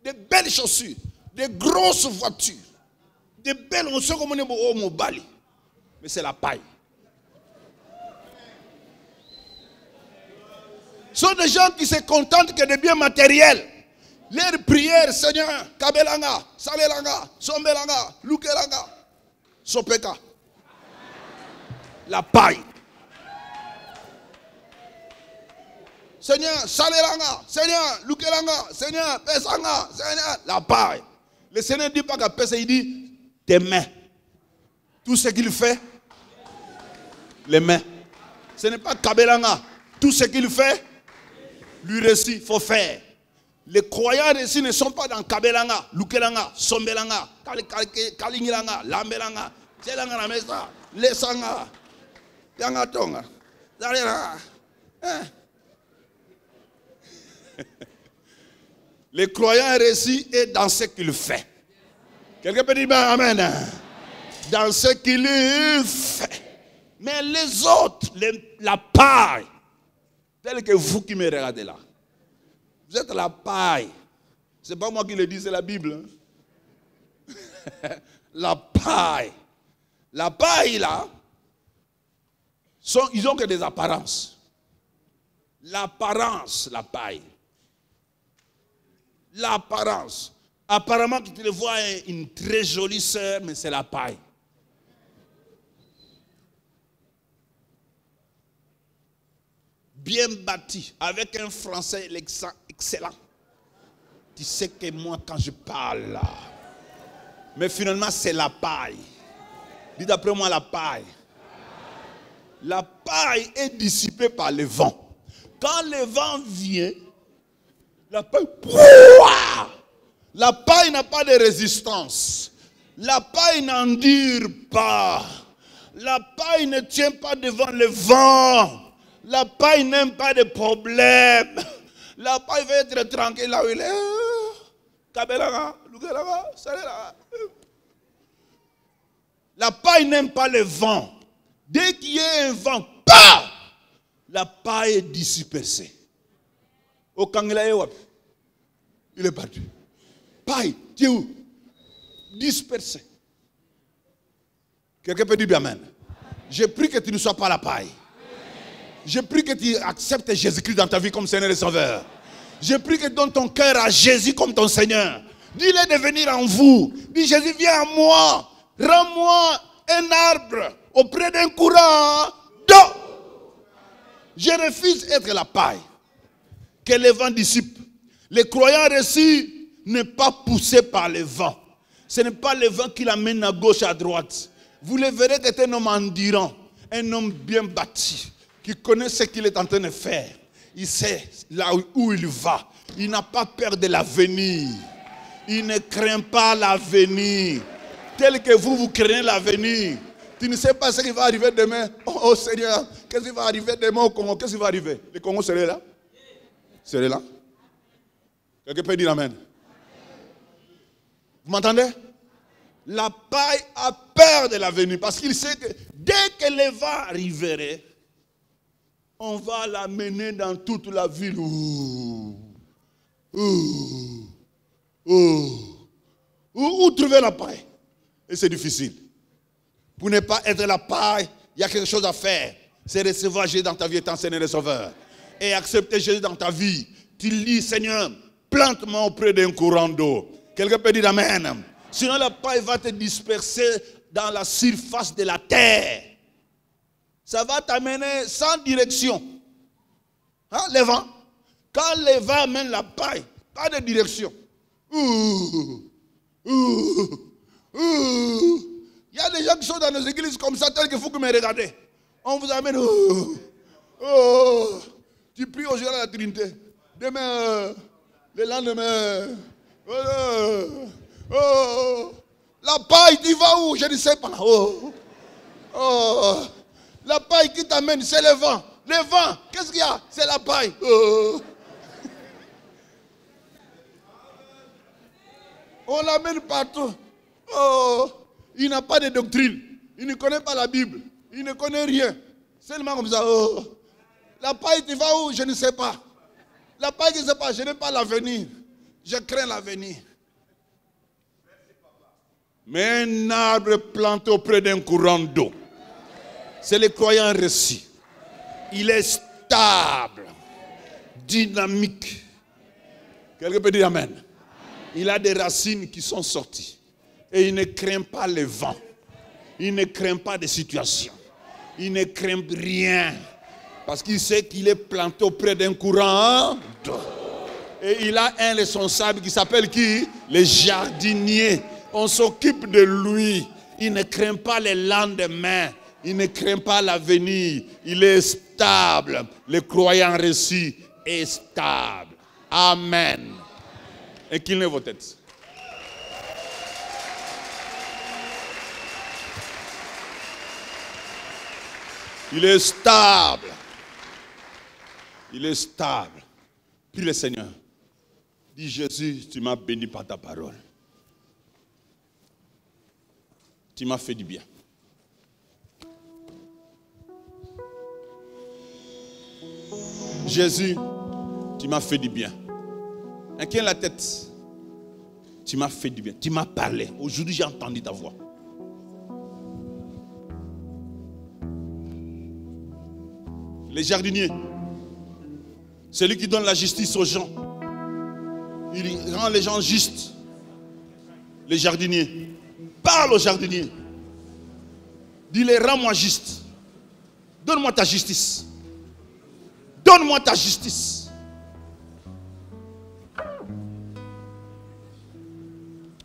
de belles chaussures, de grosses voitures, de belles, on sait comment on est au Mobali. Mais c'est la paille. Ce sont des gens qui se contentent que de biens matériels. Leurs prières, Seigneur, Kabelanga, Salelanga, Sombelanga, Lukelanga, Sopeka. La paille. Seigneur, Salelanga, Seigneur, Lukelanga, Seigneur, Pesanga, Seigneur, la paille. Le Seigneur ne dit pas qu'à Pesa, il dit tes mains. Tout ce qu'il fait, les mains. Ce n'est pas Kabelanga. Tout ce qu'il fait, lui réussit, il faut faire. Les croyants ici ne sont pas dans Kabelanga, Lukelanga, Sombelanga, Kalingilanga, Lambelanga, Tchelanga la mesa, Lesanga, Yangatonga, Zalera. Les croyants réussis est dans ce qu'il fait. Quelqu'un peut dire amen. Dans ce qu'il fait. Mais les autres, la paille, telle que vous qui me regardez là, vous êtes la paille. Ce n'est pas moi qui le dis, c'est la Bible. Hein? La paille. La paille là, ils n'ont que des apparences. L'apparence, la paille. L'apparence. Apparemment, tu le vois une très jolie sœur, mais c'est la paille. Bien bâti, avec un français excellent. Tu sais que moi, quand je parle là, mais finalement, c'est la paille. Dites après moi la paille. La paille est dissipée par le vent. Quand le vent vient, la paille n'a pas de résistance. La paille n'endure pas. La paille ne tient pas devant le vent. La paille n'aime pas de problème. La paille veut être tranquille là où il est. La paille n'aime pas le vent. Dès qu'il y a un vent, la paille est dispersée. Au Kangelaye, il est parti. Paille, tu es où? Dispersée. Quelqu'un peut dire amen. Je prie que tu ne sois pas la paille. Je prie que tu acceptes Jésus-Christ dans ta vie comme Seigneur et Sauveur. Je prie que tu donnes ton cœur à Jésus comme ton Seigneur. Dis-le de venir en vous. Dis Jésus, viens à moi. Rends-moi un arbre auprès d'un courant d'eau. Je refuse d'être la paille que le vent dissipe. Les croyants reçus n'est pas poussé par le vent. Ce n'est pas le vent qui l'amène à gauche, à droite. Vous le verrez que c'est un homme endurant, un homme bien bâti, qui connaît ce qu'il est en train de faire. Il sait là où il va. Il n'a pas peur de l'avenir. Il ne craint pas l'avenir. Tel que vous craignez l'avenir. Tu ne sais pas ce qui va arriver demain. Oh Seigneur, qu'est-ce qui va arriver demain au Congo? Qu'est-ce qui va arriver? Le Congo serait là? Serait là? Quelqu'un peut dire amen? Vous m'entendez? La paille a peur de l'avenir parce qu'il sait que dès que le vent arriverait, on va l'amener dans toute la ville. Où trouver la paille? Et c'est difficile. Pour ne pas être la paille, il y a quelque chose à faire. C'est recevoir Jésus dans ta vie étant Seigneur et Sauveur. Et accepter Jésus dans ta vie. Tu dis, Seigneur, plante-moi auprès d'un courant d'eau. Quelqu'un peut dire amen. Sinon la paille va te disperser dans la surface de la terre. Ça va t'amener sans direction. Hein, le vent. Quand le vent amène la paille, pas de direction. Il y a des gens qui sont dans nos églises comme ça, tel qu'il faut que me regardez. On vous amène. Tu pries aujourd'hui à la Trinité. Demain, le lendemain. La paille, tu vas où? Je ne sais pas. Oh. Oh. La paille qui t'amène, c'est le vent. Le vent, qu'est-ce qu'il y a? C'est la paille. Oh. On l'amène partout. Oh. Il n'a pas de doctrine. Il ne connaît pas la Bible. Il ne connaît rien. Seulement comme ça. Oh. La paille, tu vas où? Je ne sais pas. La paille, je ne sais pas. Je n'ai pas l'avenir. Je crains l'avenir. Mais un arbre planté auprès d'un courant d'eau, c'est le croyant reçu. Il est stable, dynamique. Quelqu'un peut dire amen. Il a des racines qui sont sorties. Et il ne craint pas le vent. Il ne craint pas des situations. Il ne craint rien. Parce qu'il sait qu'il est planté auprès d'un courant d'eau. Et il a un responsable qui s'appelle qui? Le jardinier. On s'occupe de lui. Il ne craint pas le lendemain. Il ne craint pas l'avenir. Il est stable. Le croyant reçu est stable. Amen. Inclinez vos têtes. Il est stable. Il est stable. Prie le Seigneur. Dis Jésus, tu m'as béni par ta parole. Tu m'as fait du bien. Jésus, tu m'as fait du bien. Incline la tête. Tu m'as fait du bien. Tu m'as parlé. Aujourd'hui, j'ai entendu ta voix. Les jardiniers, c'est lui qui donne la justice aux gens. Il rend les gens justes. Les jardiniers. Parle aux jardiniers. Dis-les, rends-moi juste. Donne-moi ta justice. Donne-moi ta justice.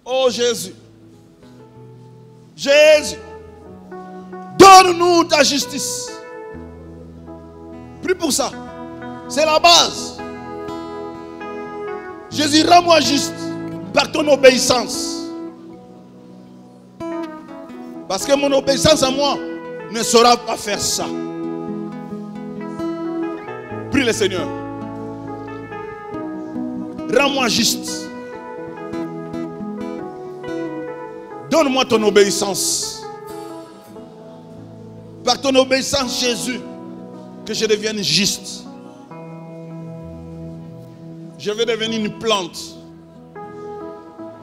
Oh Jésus. Jésus. Donne-nous ta justice. Prie pour ça. C'est la base. Jésus, rends-moi juste par ton obéissance. Parce que mon obéissance à moi ne saura pas faire ça. Prie le Seigneur. Rends-moi juste. Donne-moi ton obéissance. Par ton obéissance, Jésus, que je devienne juste. Je vais devenir une plante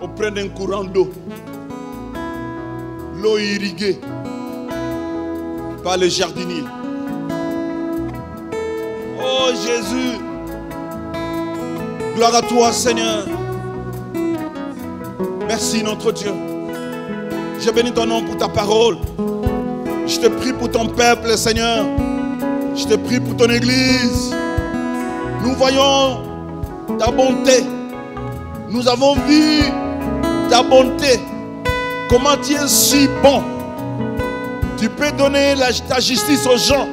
auprès d'un courant d'eau. L'eau irriguée par les jardiniers. Oh Jésus, gloire à toi Seigneur. Merci notre Dieu. Je bénis ton nom pour ta parole. Je te prie pour ton peuple Seigneur. Je te prie pour ton église. Nous voyons ta bonté. Nous avons vu ta bonté. Comment tu es si bon. Tu peux donner ta justice aux gens.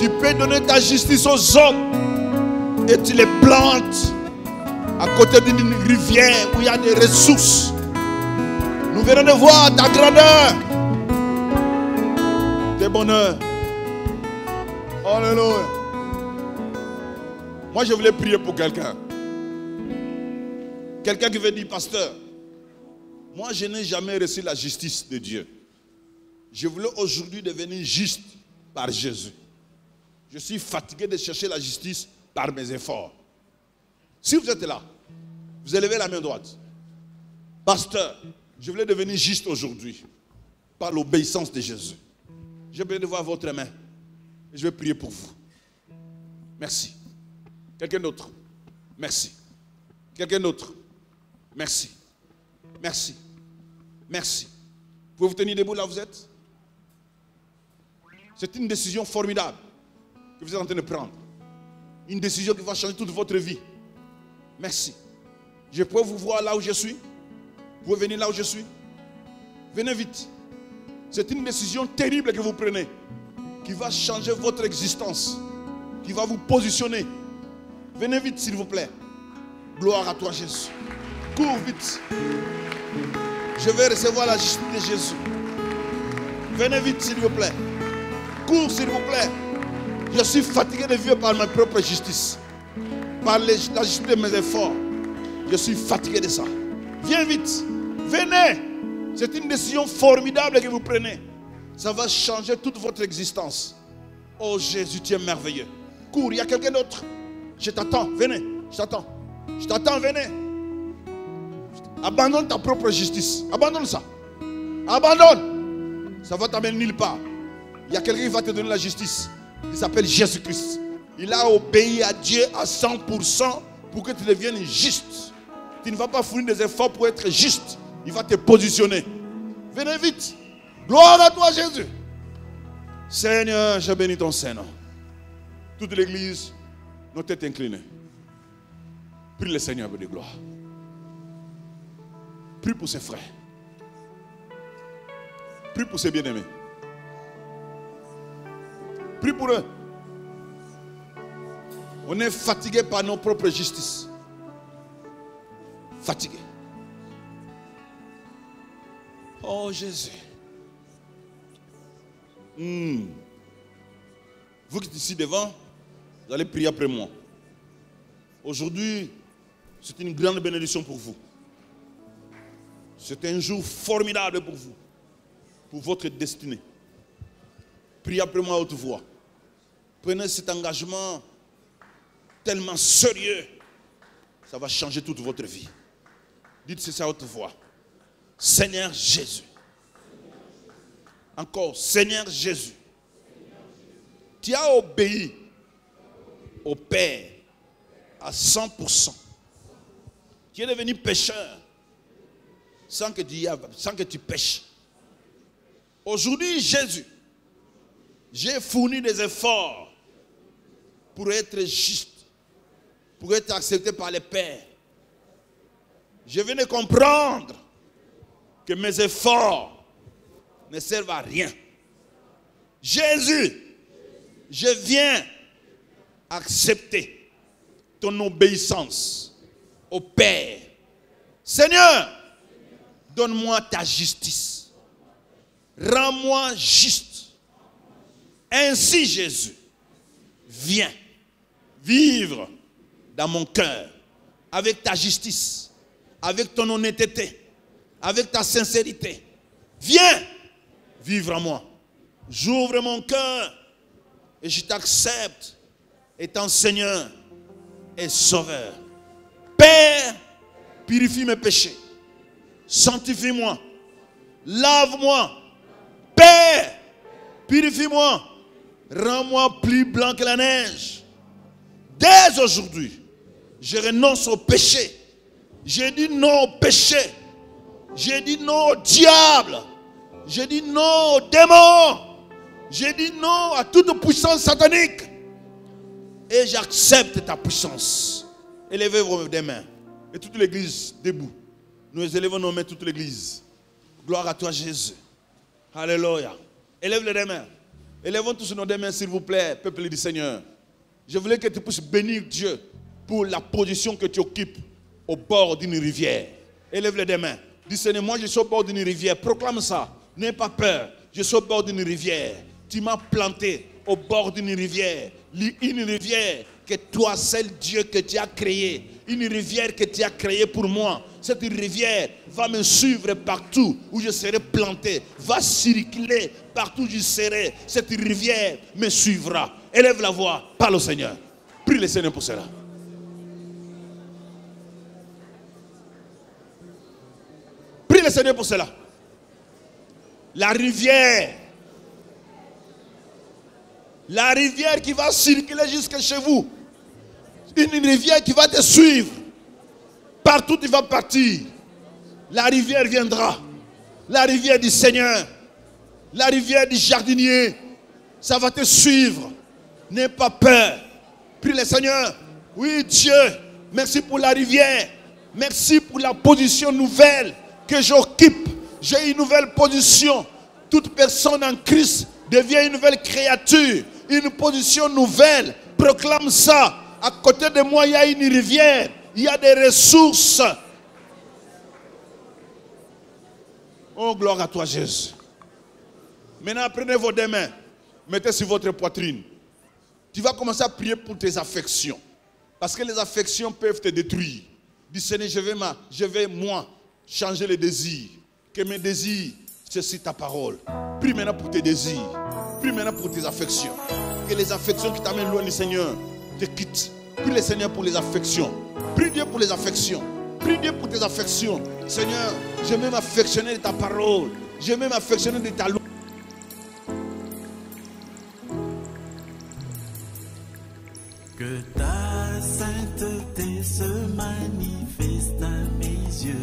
Tu peux donner ta justice aux hommes. Et tu les plantes à côté d'une rivière où il y a des ressources. Nous venons de voir ta grandeur. Tes bonheurs. Alléluia. Moi je voulais prier pour quelqu'un. Quelqu'un qui veut dire, pasteur, moi je n'ai jamais reçu la justice de Dieu. Je voulais aujourd'hui devenir juste par Jésus. Je suis fatigué de chercher la justice par mes efforts. Si vous êtes là, vous élevez la main droite. Pasteur, je voulais devenir juste aujourd'hui par l'obéissance de Jésus. Je vais de voir votre main. Et je vais prier pour vous. Merci. Quelqu'un d'autre? Merci. Quelqu'un d'autre? Merci. Merci. Merci. Pouvez vous tenir debout là où vous êtes? C'est une décision formidable que vous êtes en train de prendre. Une décision qui va changer toute votre vie. Merci. Je peux vous voir là où je suis? Vous pouvez venir là où je suis? Venez vite. C'est une décision terrible que vous prenez, qui va changer votre existence, qui va vous positionner. Venez vite s'il vous plaît. Gloire à toi Jésus. Cours vite. Je vais recevoir la justice de Jésus. Venez vite, s'il vous plaît. Cours, s'il vous plaît. Je suis fatigué de vivre par ma propre justice. Par la justice de mes efforts. Je suis fatigué de ça. Viens vite. Venez. C'est une décision formidable que vous prenez. Ça va changer toute votre existence. Oh Jésus, tu es merveilleux. Cours, il y a quelqu'un d'autre. Je t'attends, venez. Je t'attends. Je t'attends, venez. Abandonne ta propre justice. Abandonne ça. Abandonne. Ça va t'amener nulle part. Il y a quelqu'un qui va te donner la justice. Il s'appelle Jésus-Christ. Il a obéi à Dieu à 100% pour que tu deviennes juste. Tu ne vas pas fournir des efforts pour être juste. Il va te positionner. Venez vite. Gloire à toi, Jésus. Seigneur, je bénis ton Saint-Nom. Toute l'église, nos têtes inclinées. Prie le Seigneur de gloire. Prie pour ses frères. Prie pour ses bien-aimés. Prie pour eux. On est fatigué par nos propres justices. Fatigué. Oh Jésus. Vous qui êtes ici devant, vous allez prier après moi. Aujourd'hui, c'est une grande bénédiction pour vous. C'est un jour formidable pour vous, pour votre destinée. Priez après moi à haute voix. Prenez cet engagement tellement sérieux, ça va changer toute votre vie. Dites c'est ça à haute voix. Seigneur Jésus. Encore, Seigneur Jésus. Tu as obéi au Père à 100%. Tu es devenu pécheur sans que tu pêches. Aujourd'hui, Jésus, j'ai fourni des efforts pour être juste, pour être accepté par le Père. Je viens de comprendre que mes efforts ne servent à rien. Jésus, je viens accepter ton obéissance au Père. Seigneur, donne-moi ta justice. Rends-moi juste. Ainsi, Jésus, viens vivre dans mon cœur avec ta justice, avec ton honnêteté, avec ta sincérité. Viens vivre en moi. J'ouvre mon cœur et je t'accepte étant Seigneur et Sauveur. Père, purifie mes péchés. Sanctifie-moi. Lave-moi. Père, purifie-moi. Rends-moi plus blanc que la neige. Dès aujourd'hui, je renonce au péché. J'ai dit non au péché. J'ai dit non au diable. J'ai dit non aux démons. J'ai dit non à toute puissance satanique. Et j'accepte ta puissance. Élevez vos mains. Et toute l'église debout. Nous élevons nos mains, toute l'église. Gloire à toi, Jésus. Alléluia. Élève les mains. Élevons tous nos mains, s'il vous plaît, peuple du Seigneur. Je voulais que tu puisses bénir Dieu pour la position que tu occupes au bord d'une rivière. Élève les mains. Dis Seigneur, moi je suis au bord d'une rivière. Proclame ça. N'aie pas peur. Je suis au bord d'une rivière. Tu m'as planté au bord d'une rivière. Une rivière que toi, seul Dieu que tu as créé. Une rivière que tu as créée pour moi. Cette rivière va me suivre partout où je serai planté. Va circuler partout où je serai. Cette rivière me suivra. Élève la voix. Parle au Seigneur. Prie le Seigneur pour cela. Prie le Seigneur pour cela. La rivière qui va circuler jusque chez vous. Une rivière qui va te suivre. Partout tu vas partir. La rivière viendra. La rivière du Seigneur. La rivière du jardinier. Ça va te suivre. N'aie pas peur. Prie le Seigneur. Oui Dieu, merci pour la rivière. Merci pour la position nouvelle que j'occupe. J'ai une nouvelle position. Toute personne en Christ devient une nouvelle créature. Une position nouvelle. Proclame ça. À côté de moi, il y a une rivière. Il y a des ressources. Oh, gloire à toi, Jésus. Maintenant, prenez vos deux mains. Mettez sur votre poitrine. Tu vas commencer à prier pour tes affections. Parce que les affections peuvent te détruire. Dis, Seigneur, je vais moi changer les désirs. Que mes désirs, c'est ta parole. Prie maintenant pour tes désirs. Prie maintenant pour tes affections. Que les affections qui t'amènent loin du Seigneur te quittent. Prie le Seigneur pour les affections. Prie Dieu pour les affections. Prie Dieu pour tes affections. Seigneur, je veux m'affectionner de ta parole. Je veux m'affectionner de ta loi. Que ta sainteté se manifeste à mes yeux.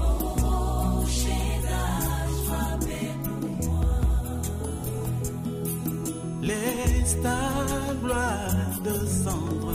Oh, Shaddai, sois béni. Laisse ta gloire descendre